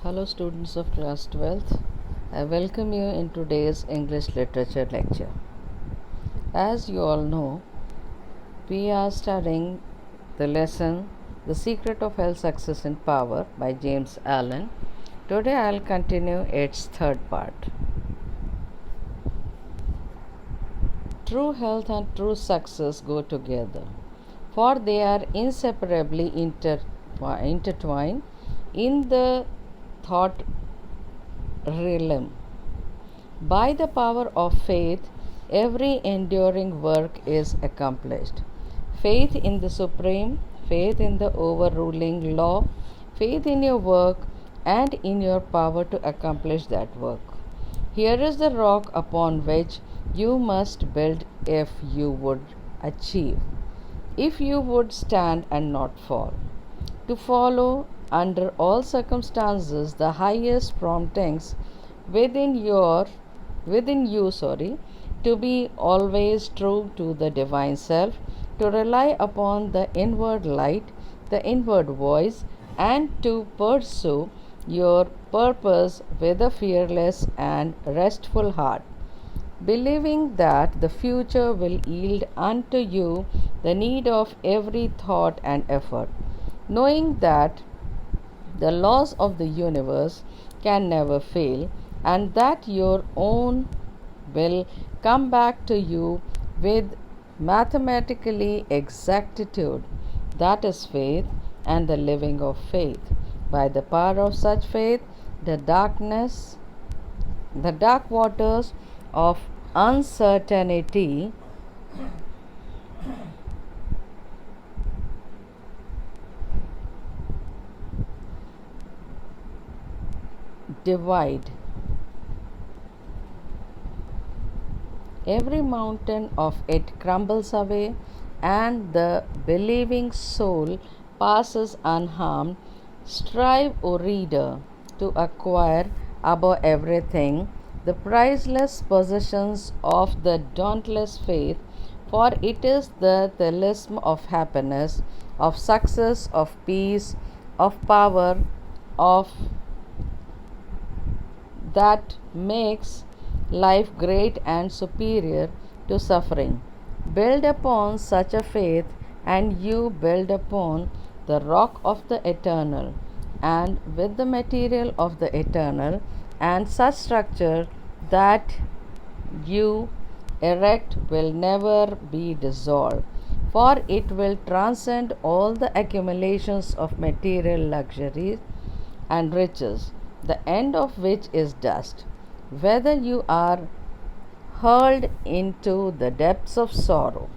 Hello, students of class 12th. I welcome you in today's English literature lecture. As you all know, we are studying the lesson The Secret of Health, Success and Power by James Allen. Today I'll continue its third part. True health and true success go together, for they are inseparably intertwined in the thought realm. By the power of faith, every enduring work is accomplished. Faith in the Supreme, faith in the overruling law, faith in your work and in your power to accomplish that work. Here is the rock upon which you must build if you would achieve, if you would stand and not fall. To follow under all circumstances the highest promptings within you, to be always true to the divine self, to rely upon the inward light, the inward voice, and to pursue your purpose with a fearless and restful heart, believing that the future will yield unto you the need of every thought and effort, knowing that the laws of the universe can never fail, and that your own will come back to you with mathematically exactitude. That is faith and the living of faith. By the power of such faith, the dark waters of uncertainty divide. Every mountain of it crumbles away, and the believing soul passes unharmed. Strive, O reader, to acquire above everything the priceless possessions of the dauntless faith, for it is the talisman of happiness, of success, of peace, of power, of that makes life great and superior to suffering. Build upon such a faith, and you build upon the rock of the eternal, and with the material of the eternal, and such structure that you erect will never be dissolved, for it will transcend all the accumulations of material luxuries and riches, the end of which is dust. Whether you are hurled into the depths of sorrow,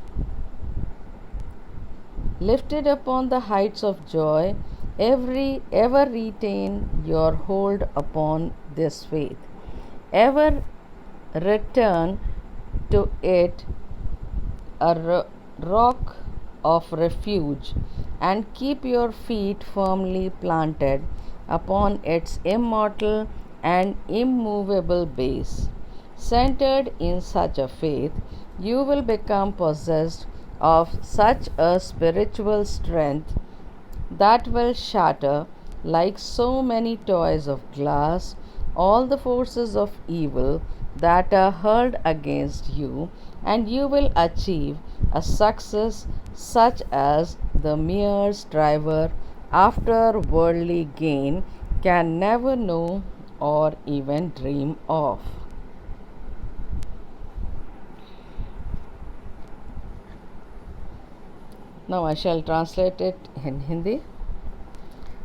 lifted upon the heights of joy, ever retain your hold upon this faith. Ever return to it, a rock of refuge, and keep your feet firmly planted upon its immortal and immovable base. Centered in such a faith, you will become possessed of such a spiritual strength that will shatter, like so many toys of glass, all the forces of evil that are hurled against you, and you will achieve a success such as the mere striver after worldly gain can never know or even dream of. Now I shall translate it in Hindi.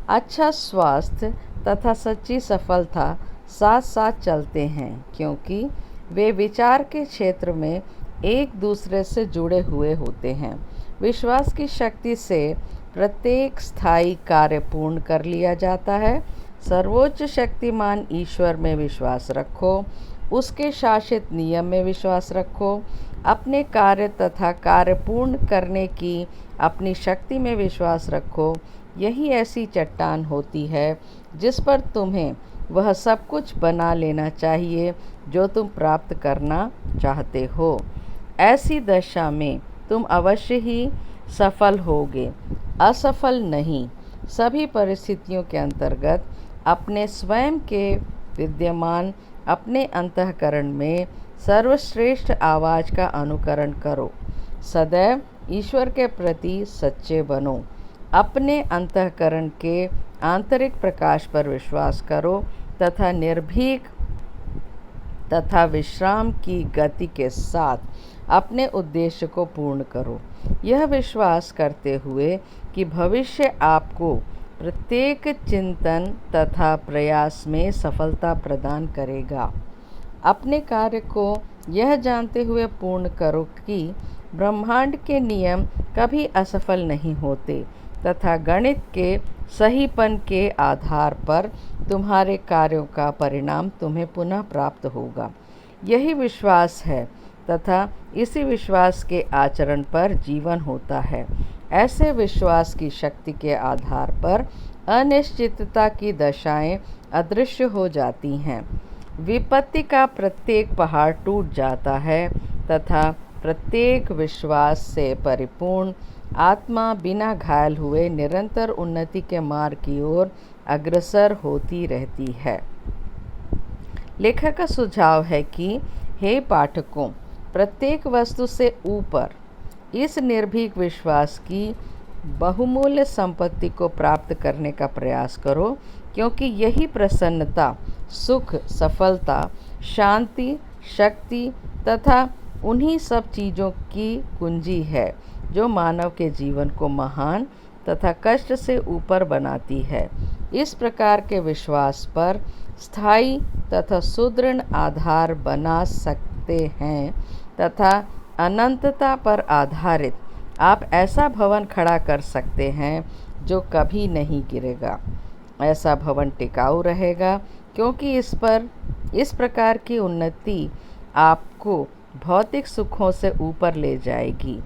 अच्छा स्वास्थ्य तथा सच्ची सफलता साथ साथ चलते हैं, क्योंकि वे विचार के क्षेत्र में एक दूसरे से जुड़े हुए होते हैं। विश्वास की शक्ति से प्रत्येक स्थायी कार्य पूर्ण कर लिया जाता है। सर्वोच्च शक्तिमान ईश्वर में विश्वास रखो, उसके शासित नियम में विश्वास रखो, अपने कार्य तथा कार्य पूर्ण करने की अपनी शक्ति में विश्वास रखो। यही ऐसी चट्टान होती है जिस पर तुम्हें वह सब कुछ बना लेना चाहिए जो तुम प्राप्त करना चाहते हो। ऐसी दशा में तुम अवश्य ही सफल होगे, असफल नहीं। सभी परिस्थितियों के अंतर्गत अपने स्वयं के विद्यमान अपने अंतःकरण में सर्वश्रेष्ठ आवाज़ का अनुकरण करो। सदैव ईश्वर के प्रति सच्चे बनो। अपने अंतःकरण के आंतरिक प्रकाश पर विश्वास करो तथा निर्भीक तथा विश्राम की गति के साथ अपने उद्देश्य को पूर्ण करो, यह विश्वास करते हुए कि भविष्य आपको प्रत्येक चिंतन तथा प्रयास में सफलता प्रदान करेगा। अपने कार्य को यह जानते हुए पूर्ण करो कि ब्रह्मांड के नियम कभी असफल नहीं होते तथा गणित के सहीपन के आधार पर तुम्हारे कार्यों का परिणाम तुम्हें पुनः प्राप्त होगा। यही विश्वास है तथा इसी विश्वास के आचरण पर जीवन होता है। ऐसे विश्वास की शक्ति के आधार पर अनिश्चितता की दशाएं अदृश्य हो जाती हैं। विपत्ति का प्रत्येक पहाड़ टूट जाता है तथा प्रत्येक विश्वास से परिपूर्ण आत्मा बिना घायल हुए निरंतर उन्नति के मार्ग की ओर अग्रसर होती रहती है। लेखक का सुझाव है कि हे पाठकों, प्रत्येक वस्तु से ऊपर इस निर्भीक विश्वास की बहुमूल्य संपत्ति को प्राप्त करने का प्रयास करो, क्योंकि यही प्रसन्नता, सुख, सफलता, शांति, शक्ति तथा उन्हीं सब चीज़ों की कुंजी है जो मानव के जीवन को महान तथा कष्ट से ऊपर बनाती है। इस प्रकार के विश्वास पर स्थायी तथा सुदृढ़ आधार बना सकते हैं तथा अनंतता पर आधारित आप ऐसा भवन खड़ा कर सकते हैं जो कभी नहीं गिरेगा। ऐसा भवन टिकाऊ रहेगा क्योंकि इस प्रकार की उन्नति आपको भौतिक सुखों से ऊपर ले जाएगी।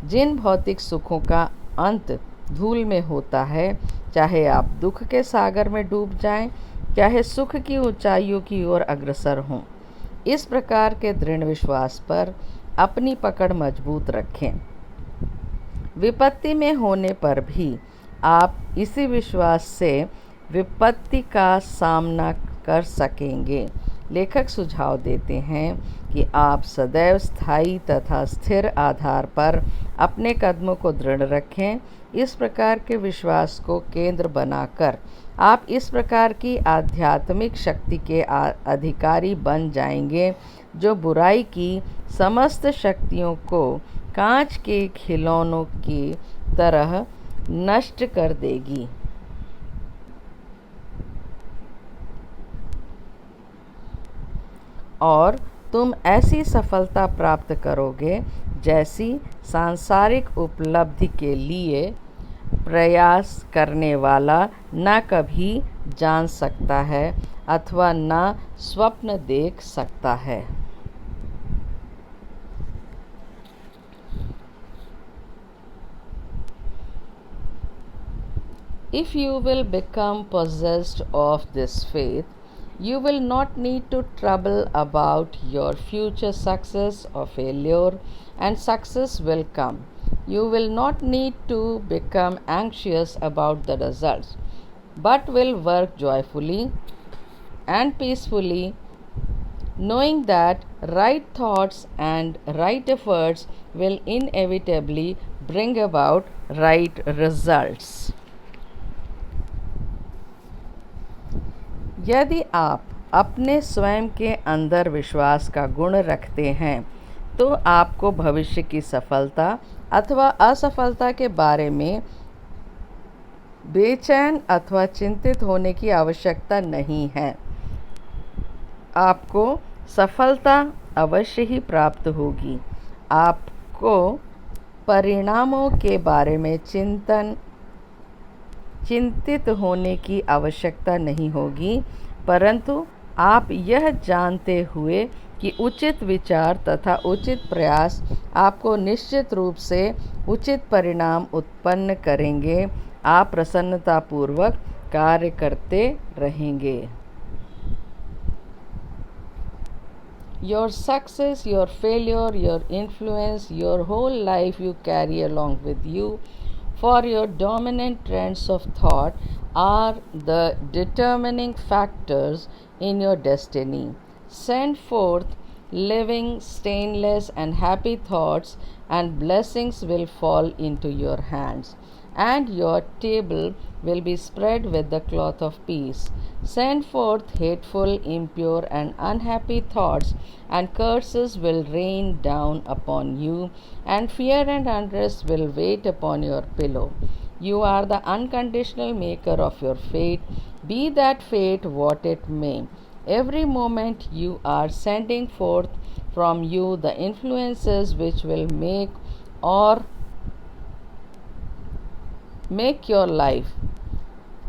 जिन भौतिक सुखों का अंत धूल में होता है, चाहे आप दुख के सागर में डूब जाएं, चाहे सुख की ऊंचाइयों की ओर अग्रसर हों। इस प्रकार के दृढ़ विश्वास पर अपनी पकड़ मजबूत रखें। विपत्ति में होने पर भी आप इसी विश्वास से विपत्ति का सामना कर सकेंगे। लेखक सुझाव देते हैं कि आप सदैव स्थायी तथा स्थिर आधार पर अपने कदमों को दृढ़ रखें। इस प्रकार के विश्वास को केंद्र बनाकर आप इस प्रकार की आध्यात्मिक शक्ति के अधिकारी बन जाएंगे जो बुराई की समस्त शक्तियों को कांच के खिलौनों की तरह नष्ट कर देगी। और तुम ऐसी सफलता प्राप्त करोगे जैसी सांसारिक उपलब्धि के लिए प्रयास करने वाला न कभी जान सकता है अथवा न स्वप्न देख सकता है। If you will become possessed of this faith, you will not need to trouble about your future success or failure, and success will come. You will not need to become anxious about the results, but will work joyfully and peacefully, knowing that right thoughts and right efforts will inevitably bring about right results. यदि आप अपने स्वयं के अंदर विश्वास का गुण रखते हैं तो आपको भविष्य की सफलता अथवा असफलता के बारे में बेचैन अथवा चिंतित होने की आवश्यकता नहीं है। आपको सफलता अवश्य ही प्राप्त होगी। आपको परिणामों के बारे में चिंतित होने की आवश्यकता नहीं होगी, परंतु आप यह जानते हुए कि उचित विचार तथा उचित प्रयास आपको निश्चित रूप से उचित परिणाम उत्पन्न करेंगे, आप प्रसन्नतापूर्वक कार्य करते रहेंगे। Your success, your failure, your influence, your whole life you carry along with you. for your dominant trends of thought are the determining factors in your destiny. Send forth living, stainless, and happy thoughts, and blessings will fall into your hands, and your table will be spread with the cloth of peace. Send forth hateful, impure, and unhappy thoughts, and curses will rain down upon you, and fear and unrest will wait upon your pillow. You are the unconditional maker of your fate, be that fate what it may. Every moment you are sending forth from you the influences which will make your life.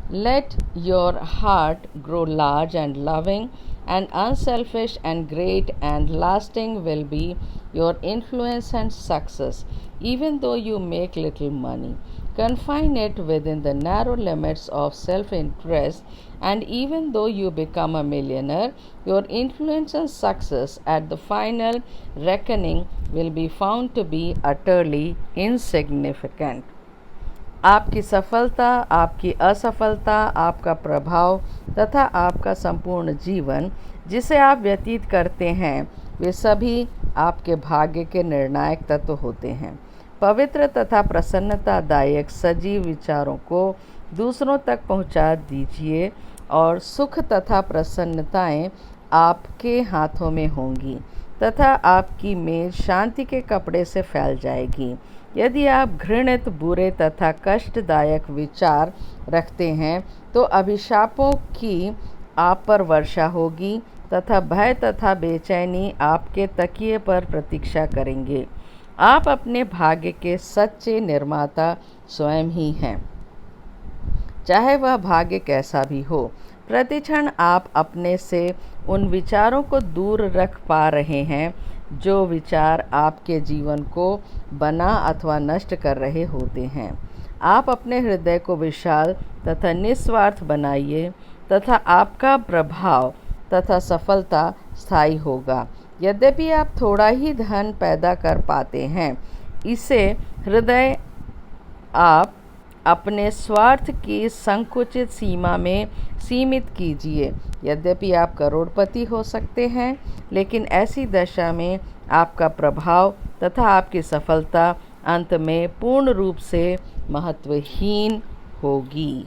Let your heart grow large and loving and unselfish, and great and lasting will be your influence and success, even though you make little money. Confine it within the narrow limits of self interest, and even though you become a millionaire, your influence and success at the final reckoning will be found to be utterly insignificant. आपकी सफलता, आपकी असफलता, आपका प्रभाव तथा आपका संपूर्ण जीवन जिसे आप व्यतीत करते हैं, वे सभी आपके भाग्य के निर्णायक तत्व होते हैं। पवित्र तथा प्रसन्नतादायक सजीव विचारों को दूसरों तक पहुंचा दीजिए, और सुख तथा प्रसन्नताएं आपके हाथों में होंगी तथा आपकी मेज शांति के कपड़े से फैल जाएगी। यदि आप घृणित, बुरे तथा कष्टदायक विचार रखते हैं, तो अभिशापों की आप पर वर्षा होगी तथा भय तथा बेचैनी आपके तकिए पर प्रतीक्षा करेंगे। आप अपने भाग्य के सच्चे निर्माता स्वयं ही हैं, चाहे वह भाग्य कैसा भी हो। प्रतिक्षण आप अपने से उन विचारों को दूर रख पा रहे हैं जो विचार आपके जीवन को बना अथवा नष्ट कर रहे होते हैं। आप अपने हृदय को विशाल तथा निस्वार्थ बनाइए तथा आपका प्रभाव तथा सफलता स्थायी होगा। यद्यपि आप थोड़ा ही धन पैदा कर पाते हैं, इसे हृदय आप अपने स्वार्थ की संकुचित सीमा में सीमित कीजिए। यद्यपि आप करोड़पति हो सकते हैं, लेकिन ऐसी दशा में आपका प्रभाव तथा आपकी सफलता अंत में पूर्ण रूप से महत्वहीन होगी।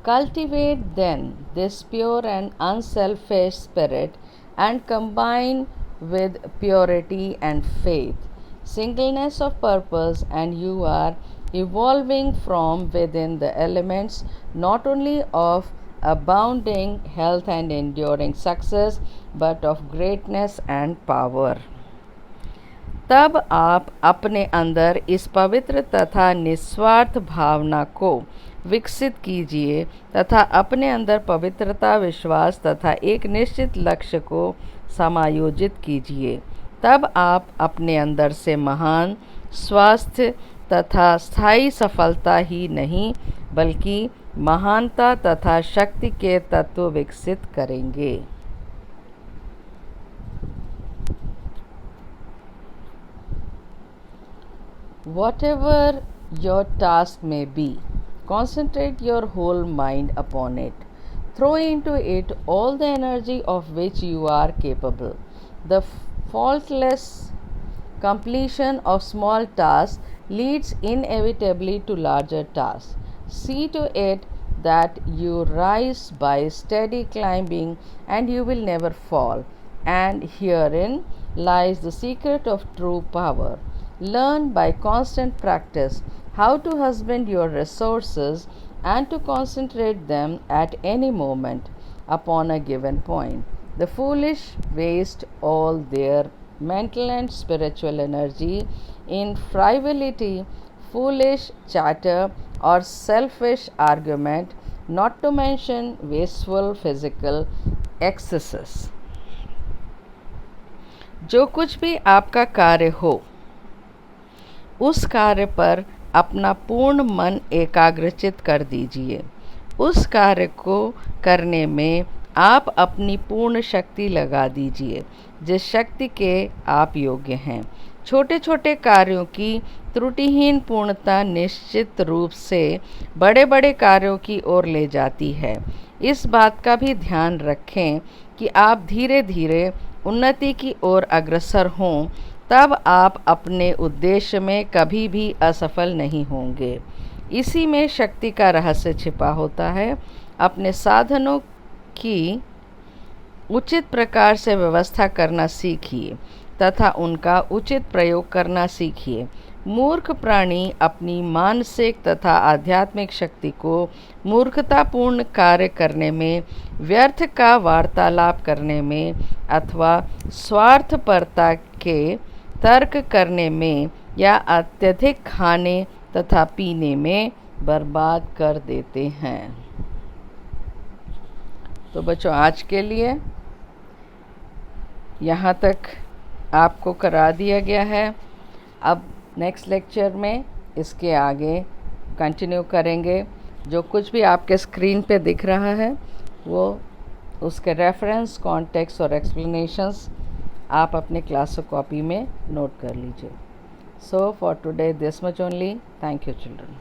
Cultivate then this pure and unselfish spirit, and combine with purity and faith, singleness of purpose, and you are evolving from within the elements not only of abounding health and enduring success, but of greatness and power. तब आप अपने अंदर इस पवित्र तथा निस्वार्थ भावना को विकसित कीजिए तथा अपने अंदर पवित्रता, विश्वास तथा एक निश्चित लक्ष्य को समायोजित कीजिए। तब आप अपने अंदर से महान स्वास्थ्य तथा स्थायी सफलता ही नहीं, बल्कि महानता तथा शक्ति के तत्व विकसित करेंगे। Whatever your task may be, concentrate your whole mind upon it. Throw into it all the energy of which you are capable. The faultless completion of small tasks leads inevitably to larger tasks. See to it that you rise by steady climbing, and you will never fall. And herein lies the secret of true power. Learn by constant practice how to husband your resources and to concentrate them at any moment upon a given point. The foolish waste all their mental and spiritual energy in frivolity, foolish chatter, or selfish argument, not to mention wasteful physical excesses. जो कुछ भी आपका कार्य हो, उस कार्य पर अपना पूर्ण मन एकाग्रचित कर दीजिए। उस कार्य को करने में आप अपनी पूर्ण शक्ति लगा दीजिए जिस शक्ति के आप योग्य हैं। छोटे छोटे कार्यों की त्रुटिहीन पूर्णता निश्चित रूप से बड़े बड़े कार्यों की ओर ले जाती है। इस बात का भी ध्यान रखें कि आप धीरे धीरे उन्नति की ओर अग्रसर हों, तब आप अपने उद्देश्य में कभी भी असफल नहीं होंगे। इसी में शक्ति का रहस्य छिपा होता है। अपने साधनों की उचित प्रकार से व्यवस्था करना सीखिए तथा उनका उचित प्रयोग करना सीखिए। मूर्ख प्राणी अपनी मानसिक तथा आध्यात्मिक शक्ति को मूर्खतापूर्ण कार्य करने में, व्यर्थ का वार्तालाप करने में अथवा स्वार्थपरता के तर्क करने में या अत्यधिक खाने तथा पीने में बर्बाद कर देते हैं। तो बच्चों, आज के लिए यहाँ तक आपको करा दिया गया है। अब नेक्स्ट लेक्चर में इसके आगे कंटिन्यू करेंगे। जो कुछ भी आपके स्क्रीन पे दिख रहा है वो उसके रेफरेंस, कॉन्टेक्स्ट और एक्सप्लेनेशंस आप अपने क्लास कॉपी में नोट कर लीजिए। So for today this much only. Thank you children.